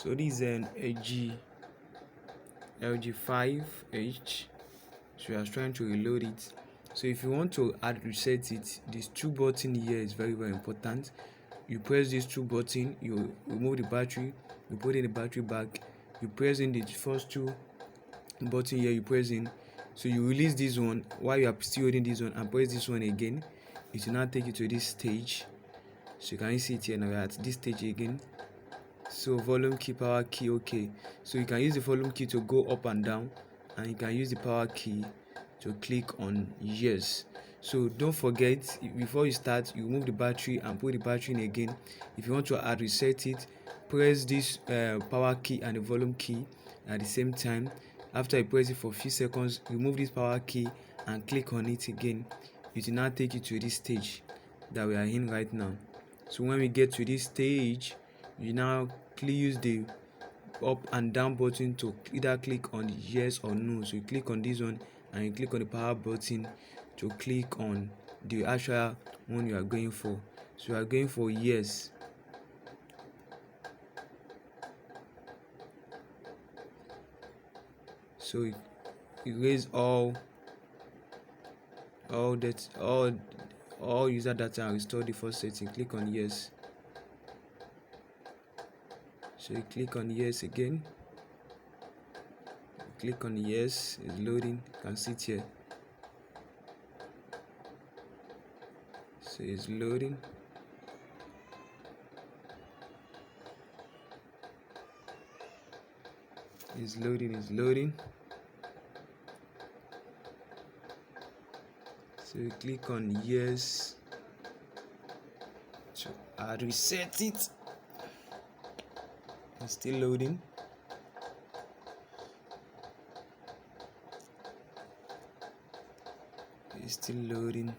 So this is an LG5H. So I was trying to reload it. So if you want to reset it, this two button here is very important. You press these two button, you remove the battery, you put in the battery back, you press in the first two button here, you press in. So you release this one while you are still holding this one and press this one again. It will now take you to this stage. So you can see it here now. We are at this stage again. So volume key, power key, okay. So you can use the volume key to go up and down, and you can use the power key to click on yes. So don't forget, before you start, you remove the battery and put the battery in again. If you want to reset it, press this power key and the volume key at the same time. After you press it for a few seconds, remove this power key and click on it again. It will now take you to this stage that we are in right now. So when we get to this stage, you now use the up and down button to either click on yes or no. So you click on this one and you click on the power button to click on the actual one you are going for. So you are going for yes. So erase all user data and restore default setting. Click on yes. So you click on yes again. Click on yes. It's loading. You can see it here. So it's loading. It's loading. So you click on yes to reset it. It's still loading. It's still loading.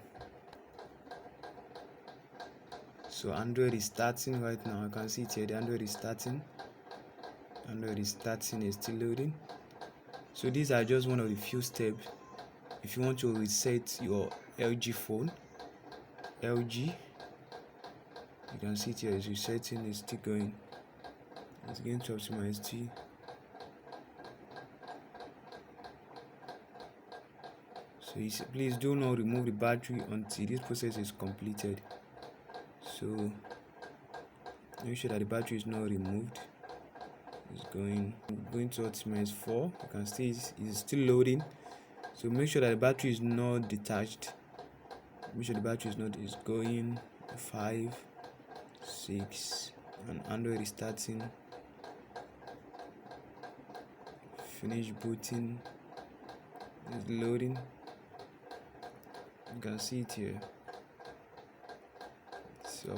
So Android is starting right now. I can see it here. The Android is starting. It's still loading. So these are just one of the few steps. If you want to reset your LG phone, you can see it here. It's resetting. It's still going. It's going to optimize T. So please do not remove the battery until this process is completed. So make sure that the battery is not removed. It's going to optimize 4. You can see it's still loading. So make sure that the battery is not detached. Make sure the battery is not going 5, 6, and Android is starting. Finish booting. It's loading. You can see it here. So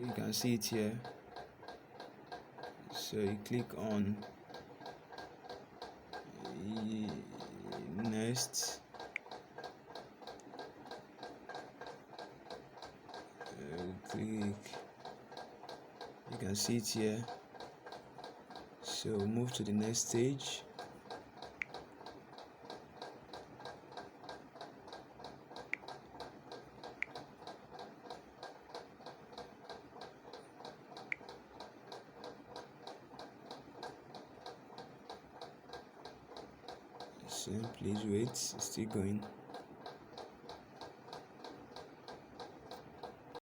you can see it here. So you click on next. Click. You can see it here. So move to the next stage. So please wait, it's still going.